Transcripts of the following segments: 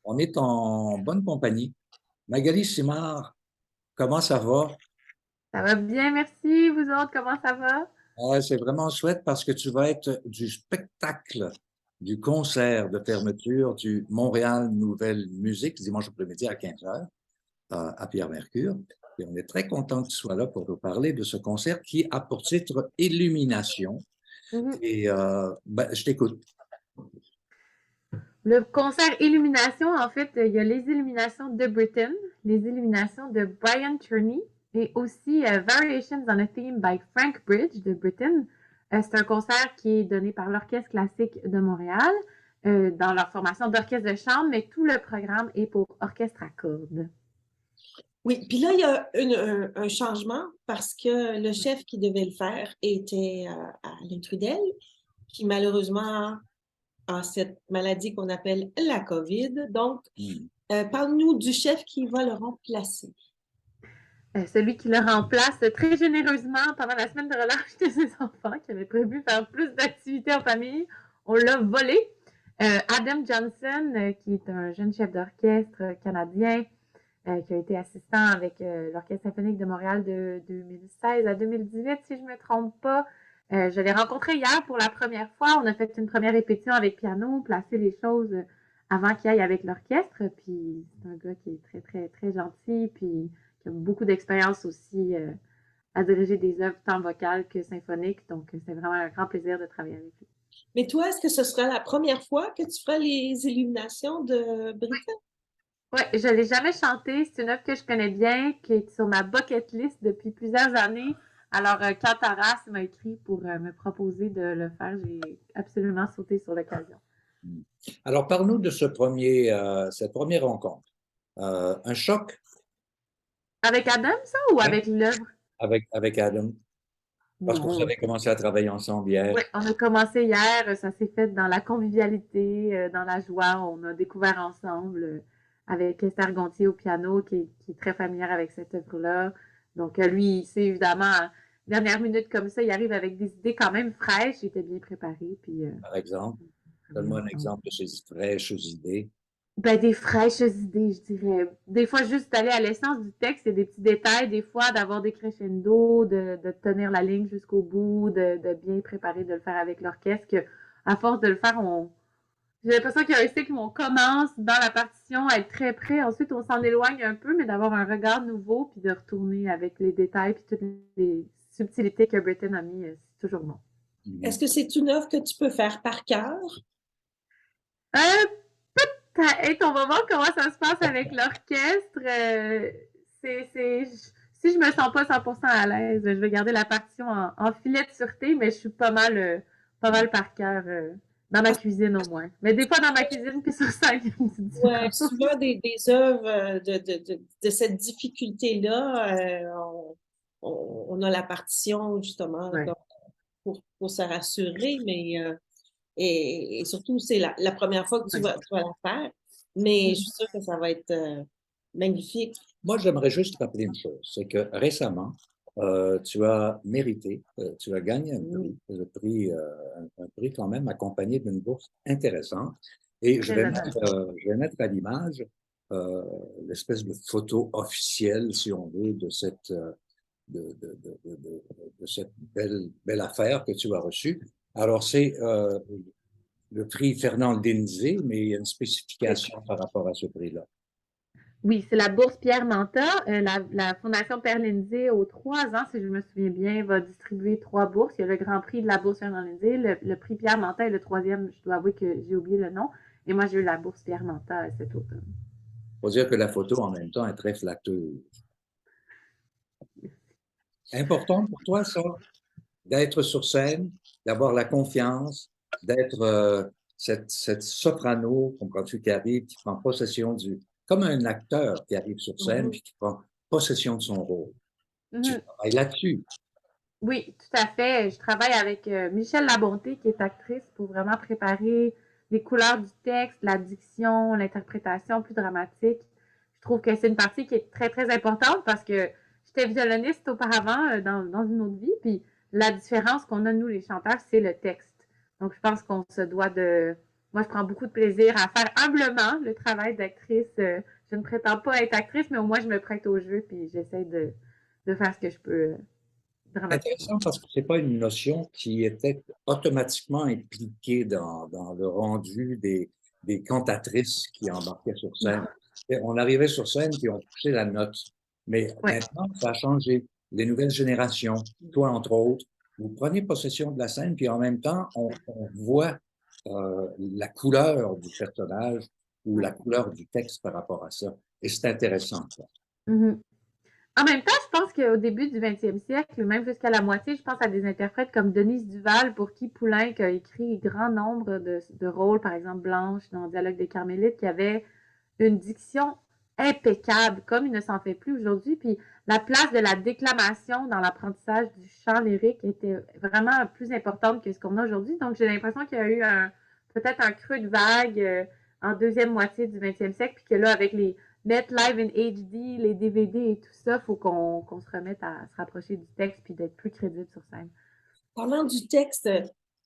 On est en bonne compagnie. Magali Simard, comment ça va? Ça va bien, merci. Vous autres, comment ça va? C'est vraiment chouette parce que tu vas être du spectacle, du concert de fermeture du Montréal Nouvelle Musique, dimanche après-midi à 15 heures, à Pierre-Mercure. Et on est très content que tu sois là pour nous parler de ce concert qui a pour titre Illumination. Mhm. Et je t'écoute. Le concert Illumination, en fait, il y a les Illuminations de Britain, les Illuminations de Brian Tierney et aussi Variations on a Theme by Frank Bridge de Britain. C'est un concert qui est donné par l'Orchestre classique de Montréal dans leur formation d'orchestre de chambre, mais tout le programme est pour orchestre à cordes. Oui, puis là, il y a un changement parce que le chef qui devait le faire était Alain Trudel, qui malheureusement a cette maladie qu'on appelle la COVID. Donc, parle-nous du chef qui va le remplacer. Celui qui le remplace très généreusement pendant la semaine de relâche de ses enfants, qui avait prévu faire plus d'activités en famille. On l'a volé. Adam Johnson, qui est un jeune chef d'orchestre canadien, qui a été assistant avec l'Orchestre symphonique de Montréal de 2016 à 2018, si je ne me trompe pas. Je l'ai rencontré hier pour la première fois. On a fait une première répétition avec piano, placé les choses avant qu'il aille avec l'orchestre. Puis c'est un gars qui est très, très, très gentil, puis qui a beaucoup d'expérience aussi à diriger des œuvres tant vocales que symphoniques. Donc, c'est vraiment un grand plaisir de travailler avec lui. Mais toi, est-ce que ce sera la première fois que tu feras les illuminations de Britain? Oui, je ne l'ai jamais chanté. C'est une œuvre que je connais bien, qui est sur ma bucket list depuis plusieurs années. Alors, quand Taras m'a écrit pour me proposer de le faire, j'ai absolument sauté sur l'occasion. Alors, parle-nous de cette première rencontre. Un choc? Avec Adam, ça, ou avec l'œuvre? Avec Adam. Parce que vous Non. avez commencé à travailler ensemble hier. Oui, on a commencé hier. Ça s'est fait dans la convivialité, dans la joie. On a découvert ensemble avec Esther Gontier au piano, qui est très familière avec cette œuvre-là. Donc, lui, c'est évidemment, dernière minute comme ça, il arrive avec des idées quand même fraîches. Il était bien préparé. Puis, Par exemple, donne-moi un exemple de ces fraîches idées. ben, des fraîches idées, je dirais. Des fois, juste d'aller à l'essence du texte, et des petits détails, des fois, d'avoir des crescendo, de tenir la ligne jusqu'au bout, de bien préparer, de le faire avec l'orchestre. Que, à force de le faire, j'ai l'impression qu'il y a un cycle où on commence dans la partition à être très près. Ensuite, on s'en éloigne un peu, mais d'avoir un regard nouveau, puis de retourner avec les détails, puis toutes les subtilités que Britain a mis, c'est toujours bon. Est-ce que c'est une œuvre que tu peux faire par cœur? Peut-être, on va voir comment ça se passe avec l'orchestre. Si je me sens pas 100% à l'aise, je vais garder la partition en filet de sûreté, mais je suis pas mal par cœur dans ma cuisine au moins. Mais des fois dans ma cuisine, puis sur scène, il y a une petite Oui, différence. souvent des œuvres de cette difficulté-là, on a la partition justement Ouais. pour se rassurer, mais et surtout, c'est la première fois que tu vas la faire, mais je suis sûre que ça va être magnifique. Moi, j'aimerais juste rappeler une chose, c'est que récemment, tu as mérité, tu as gagné un prix, un prix quand même accompagné d'une bourse intéressante. Et je vais mettre à l'image l'espèce de photo officielle, si on veut, de cette belle affaire que tu as reçue. Alors, c'est le prix Fernand Lindsay, mais il y a une spécification par rapport à ce prix-là. Oui, c'est la bourse Pierre Manta. La Fondation Pierre Lindsay, aux 3 ans, si je me souviens bien, va distribuer 3 bourses. Il y a le grand prix de la bourse Fernand Lindsay, le prix Pierre Manta et le troisième, je dois avouer que j'ai oublié le nom. Et moi, j'ai eu la bourse Pierre Manta cet automne. Il faut dire que la photo, en même temps, est très flatteuse. Important pour toi, ça, d'être sur scène, d'avoir la confiance, d'être cette soprano, comprends-tu, qui arrive, qui prend possession comme un acteur qui arrive sur scène, puis qui prend possession de son rôle. Tu travailles là-dessus. Oui, tout à fait. Je travaille avec Michel Labonté, qui est actrice, pour vraiment préparer les couleurs du texte, la diction, l'interprétation plus dramatique. Je trouve que c'est une partie qui est très, très importante parce que j'étais violoniste auparavant dans une autre vie, puis la différence qu'on a, nous, les chanteurs, c'est le texte. Donc, je pense qu'on se doit moi, je prends beaucoup de plaisir à faire humblement le travail d'actrice. Je ne prétends pas être actrice, mais au moins, je me prête au jeu puis j'essaie de faire ce que je peux dramatiquement. Intéressant parce que c'est pas une notion qui était automatiquement impliquée dans le rendu des cantatrices qui embarquaient sur scène. Et on arrivait sur scène puis on poussait la note. Mais Ouais. maintenant, ça a changé. Les nouvelles générations, toi entre autres, vous prenez possession de la scène puis en même temps, on voit la couleur du personnage ou la couleur du texte par rapport à ça. Et c'est intéressant, ça. Mhm. En même temps, je pense qu'au début du 20e siècle, même jusqu'à la moitié, je pense à des interprètes comme Denise Duval, pour qui Poulenc a écrit grand nombre de rôles, par exemple Blanche dans Dialogue des Carmélites, qui avait une diction impeccable, comme il ne s'en fait plus aujourd'hui. Puis la place de la déclamation dans l'apprentissage du chant lyrique était vraiment plus importante que ce qu'on a aujourd'hui. Donc j'ai l'impression qu'il y a eu peut-être un creux de vague en deuxième moitié du 20e siècle, puis que là, avec les mettre live in HD, les DVD et tout ça, il faut qu'on se remette à se rapprocher du texte puis d'être plus crédible sur scène. Parlant du texte,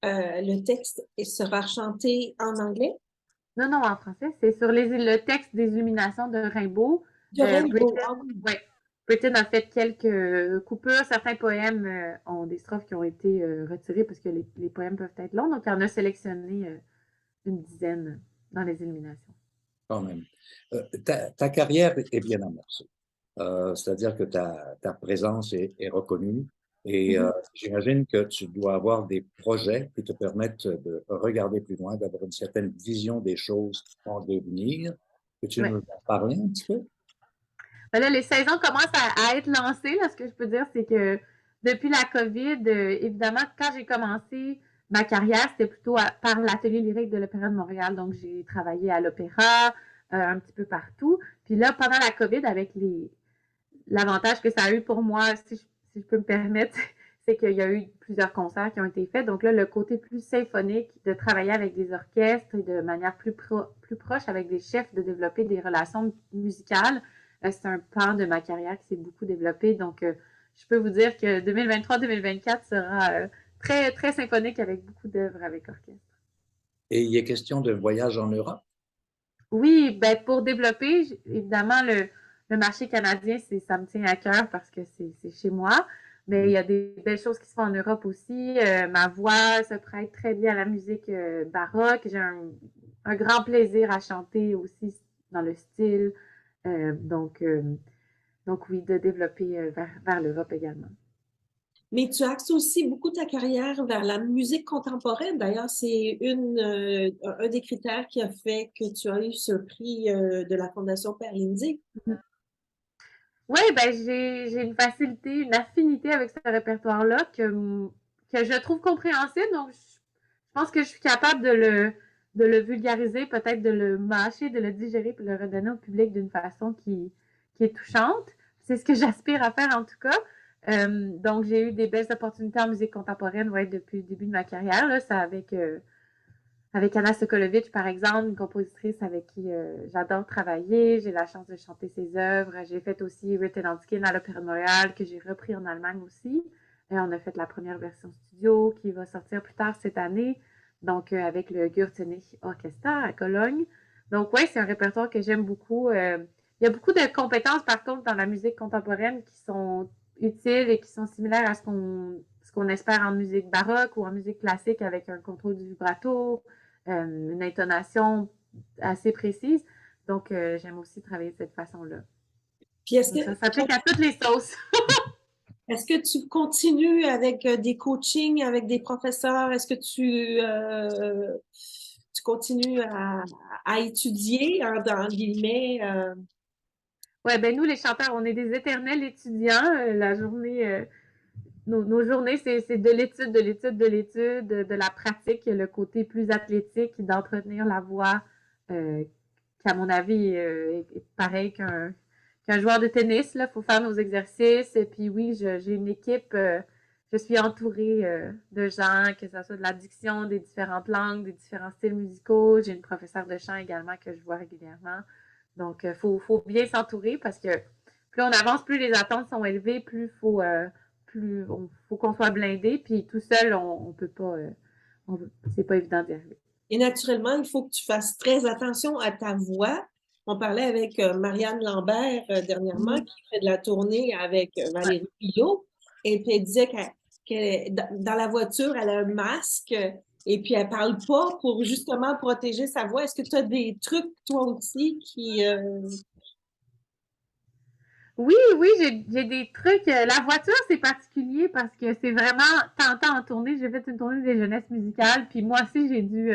le texte sera chanté en anglais? Non, non, en français. C'est sur le texte des Illuminations de Rimbaud. De Rimbaud. Britten a fait quelques coupures. Certains poèmes ont des strophes qui ont été retirées parce que les poèmes peuvent être longs. Donc, il en a sélectionné une dizaine dans les Illuminations. Quand même. Ta carrière est bien amorcée. C'est-à-dire que ta présence est reconnue et j'imagine que tu dois avoir des projets qui te permettent de regarder plus loin, d'avoir une certaine vision des choses en devenir. Peux-tu nous en parler un petit peu? Ben là, les saisons commencent à être lancées. Là. Ce que je peux dire, c'est que depuis la COVID, évidemment, quand j'ai commencé ma carrière, c'était plutôt par l'atelier lyrique de l'Opéra de Montréal. Donc, j'ai travaillé à l'opéra, un petit peu partout. Puis là, pendant la COVID, avec l'avantage que ça a eu pour moi, si je peux me permettre, c'est qu'il y a eu plusieurs concerts qui ont été faits. Donc là, le côté plus symphonique, de travailler avec des orchestres et de manière plus proche avec des chefs, de développer des relations musicales, c'est un pan de ma carrière qui s'est beaucoup développé. Donc, je peux vous dire que 2023-2024 sera très, très symphonique avec beaucoup d'œuvres avec orchestre. Et il est question de voyage en Europe? Oui, ben pour développer, évidemment, le marché canadien, ça me tient à cœur parce que c'est chez moi. Mais il y a des belles choses qui se font en Europe aussi. Ma voix se prête très bien à la musique baroque. J'ai un grand plaisir à chanter aussi dans le style. Donc oui, de développer vers l'Europe également. Mais tu axes aussi beaucoup ta carrière vers la musique contemporaine. D'ailleurs, c'est un des critères qui a fait que tu as eu ce prix de la Fondation Père Lindsay. Oui, ben j'ai une facilité, une affinité avec ce répertoire-là que je trouve compréhensible. Donc, je pense que je suis capable de le vulgariser, peut-être de le mâcher, de le digérer, puis de le redonner au public d'une façon qui est touchante. C'est ce que j'aspire à faire en tout cas. Donc, j'ai eu des belles opportunités en musique contemporaine depuis le début de ma carrière. Là, c'est avec Anna Sokolovic, par exemple, une compositrice avec qui j'adore travailler. J'ai la chance de chanter ses œuvres. J'ai fait aussi Written on Skin à l'Opéra de Montréal, que j'ai repris en Allemagne aussi. Et on a fait la première version studio qui va sortir plus tard cette année, donc avec le Gürtenich Orchestra à Cologne. Donc oui, c'est un répertoire que j'aime beaucoup. Il y a beaucoup de compétences, par contre, dans la musique contemporaine qui sont utiles et qui sont similaires à ce qu'on espère en musique baroque ou en musique classique avec un contrôle du vibrato, une intonation assez précise. Donc, j'aime aussi travailler de cette façon-là. Puis ça s'applique à toutes les sauces. Est-ce que tu continues avec des coachings, avec des professeurs? Est-ce que tu continues à étudier, dans guillemets? Oui, ben nous, les chanteurs, on est des éternels étudiants. La journée, nos journées, c'est de l'étude, de l'étude, de l'étude, de la pratique, le côté plus athlétique, d'entretenir la voix, qui, à mon avis, est pareil qu'un joueur de tennis. Il faut faire nos exercices. Et puis oui, j'ai une équipe, je suis entourée de gens, que ce soit de la diction, des différentes langues, des différents styles musicaux. J'ai une professeure de chant également que je vois régulièrement. Donc, il faut bien s'entourer parce que plus on avance, plus les attentes sont élevées, plus il faut qu'on soit blindé. Puis tout seul, on peut pas, c'est pas évident d'y arriver. Et naturellement, il faut que tu fasses très attention à ta voix. On parlait avec Marianne Lambert dernièrement, qui fait de la tournée avec Valérie Pillot, et puis elle disait dans la voiture, elle a un masque, et puis elle parle pas pour justement protéger sa voix. Est-ce que tu as des trucs, toi aussi, qui... Oui, oui, j'ai des trucs. La voiture, c'est particulier parce que c'est vraiment tentant en tournée. J'ai fait une tournée des jeunesses musicales, puis moi aussi, j'ai dû...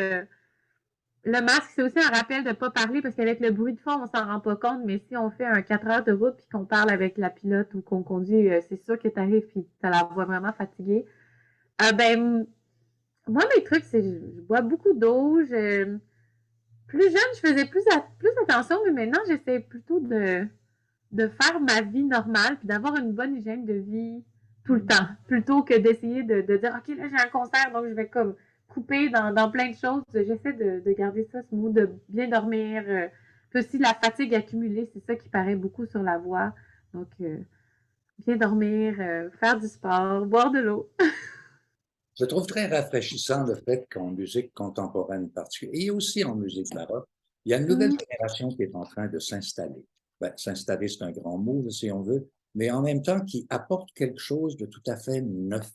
Le masque, c'est aussi un rappel de ne pas parler parce qu'avec le bruit de fond, on s'en rend pas compte, mais si on fait un 4 heures de route puis qu'on parle avec la pilote ou qu'on conduit, c'est sûr que tu arrives puis tu as la voix vraiment fatiguée. Ben, moi, mes trucs, c'est je bois beaucoup d'eau. Plus jeune, je faisais plus attention, mais maintenant, j'essaie plutôt de faire ma vie normale puis d'avoir une bonne hygiène de vie tout le temps, plutôt que d'essayer de dire, OK, là, j'ai un concert, donc je vais comme couper dans plein de choses. J'essaie de garder ça, ce mot de bien dormir. Puis aussi, la fatigue accumulée, c'est ça qui paraît beaucoup sur la voix. Donc, bien dormir, faire du sport, boire de l'eau. Je trouve très rafraîchissant le fait qu'en musique contemporaine particulière, et aussi en musique baroque, il y a une nouvelle génération qui est en train de s'installer. Ben, s'installer, c'est un grand mot, si on veut, mais en même temps qui apporte quelque chose de tout à fait neuf,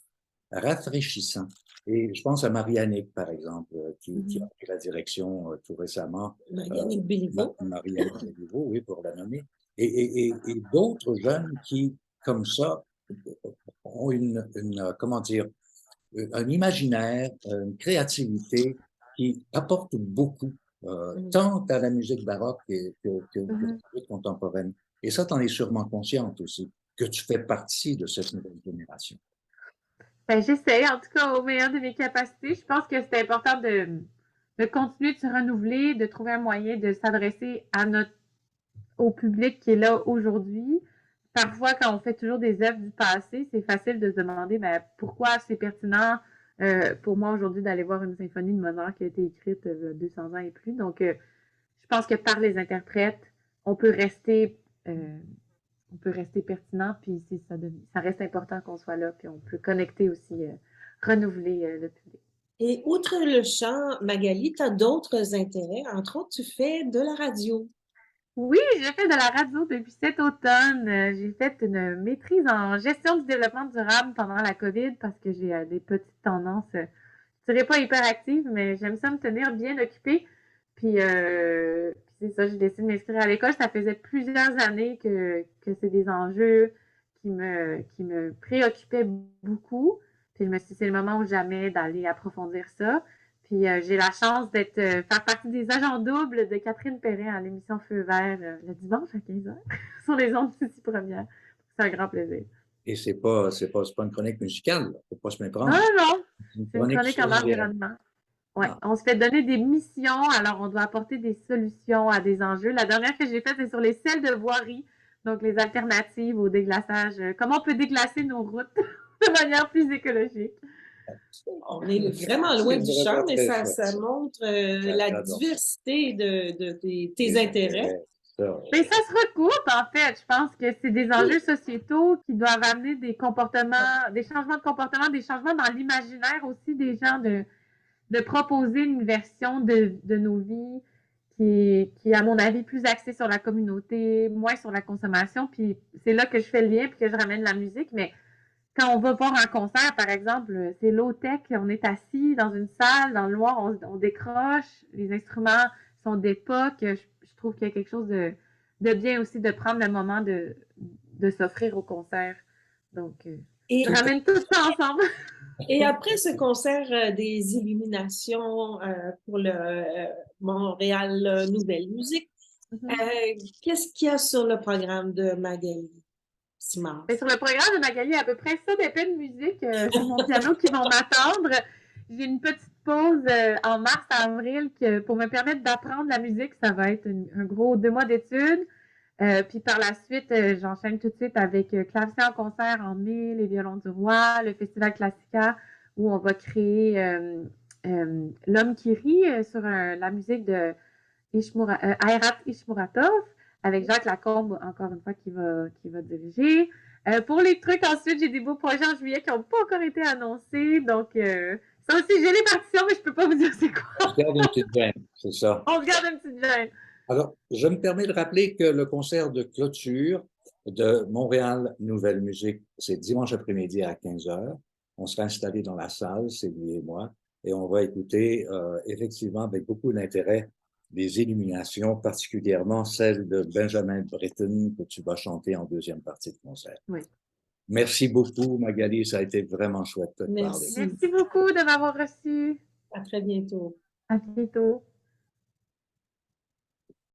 rafraîchissant. Et je pense à Marianne, par exemple, qui a pris la direction tout récemment. Marianne Béliveau. Marianne Béliveau, oui, pour la nommer. Et d'autres jeunes qui, comme ça, ont comment dire, un imaginaire, une créativité qui apporte beaucoup, tant à la musique baroque que la musique contemporaine. Et ça, tu en es sûrement consciente aussi, que tu fais partie de cette nouvelle génération. Ben, j'essaie, en tout cas, au meilleur de mes capacités. Je pense que c'est important de continuer de se renouveler, de trouver un moyen de s'adresser au public qui est là aujourd'hui. Parfois, quand on fait toujours des œuvres du passé, c'est facile de se demander pourquoi c'est pertinent pour moi aujourd'hui d'aller voir une symphonie de Mozart qui a été écrite 200 ans et plus. Donc, je pense que par les interprètes, on peut rester pertinent, puis ça reste important qu'on soit là, puis on peut connecter aussi, renouveler le public. Et outre le chant, Magali, tu as d'autres intérêts. Entre autres, tu fais de la radio. Oui, j'ai fait de la radio depuis cet automne. J'ai fait une maîtrise en gestion du développement durable pendant la COVID parce que j'ai des petites tendances, je dirais pas hyperactives, mais j'aime ça me tenir bien occupée. Puis c'est ça, j'ai décidé de m'inscrire à l'école. Ça faisait plusieurs années que c'est des enjeux qui me préoccupaient beaucoup. Puis je me suis dit, c'est le moment ou jamais d'aller approfondir ça. Puis j'ai la chance d'être faire partie des agents doubles de Catherine Perrin à l'émission Feu Vert le dimanche à 15h sur les ondes City Première. C'est un grand plaisir. Et c'est pas une chronique musicale, faut pas se méprendre. Non, non, c'est une chronique en environnement. Ouais, on se fait donner des missions, alors on doit apporter des solutions à des enjeux. La dernière que j'ai faite, c'est sur les sels de voirie, donc les alternatives au déglaçage. Comment on peut déglacer nos routes de manière plus écologique. On est vraiment loin du chant, mais ça montre la diversité de tes intérêts. Mais ça se recoupe, en fait. Je pense que c'est des enjeux sociétaux qui doivent amener des comportements, des changements de comportement, des changements dans l'imaginaire aussi des gens de proposer une version de nos vies qui est, à mon avis, plus axée sur la communauté, moins sur la consommation. Puis c'est là que je fais le lien puis que je ramène la musique. Mais quand on va voir un concert, par exemple, c'est low-tech, on est assis dans une salle, dans le noir, on décroche, les instruments sont d'époque. Je trouve qu'il y a quelque chose de bien aussi de prendre le moment de s'offrir au concert. Donc, je ramène tout ça ensemble. Et après ce concert des illuminations pour le Montréal Nouvelle Musique, qu'est-ce qu'il y a sur le programme de Magali? Sur le programme de Magali, à peu près ça dépend de musique sur mon piano qui vont m'attendre. J'ai une petite pause en mars-avril pour me permettre d'apprendre la musique. Ça va être un gros 2 mois d'études. Puis par la suite, j'enchaîne tout de suite avec Clavecin en concert en mai, les Violons du Roi, le Festival Classica, où on va créer L'Homme qui rit sur la musique de Ayrat Ishmuratov, avec Jacques Lacombe, encore une fois, qui va diriger. Pour les trucs, ensuite, j'ai des beaux projets en juillet qui n'ont pas encore été annoncés. Donc, ça Ça aussi, j'ai les partitions, mais je ne peux pas vous dire c'est quoi. On se garde une petite gêne, c'est ça. On se garde une petite gêne. Alors, je me permets de rappeler que le concert de clôture de Montréal Nouvelle Musique, c'est dimanche après-midi à 15h. On sera installé dans la salle, c'est lui et moi, et on va écouter effectivement avec beaucoup d'intérêt des illuminations, particulièrement celle de Benjamin Britten que tu vas chanter en deuxième partie de concert. Oui. Merci beaucoup, Magali, ça a été vraiment chouette de te parler. Merci. Merci beaucoup de m'avoir reçu. À très bientôt. À bientôt.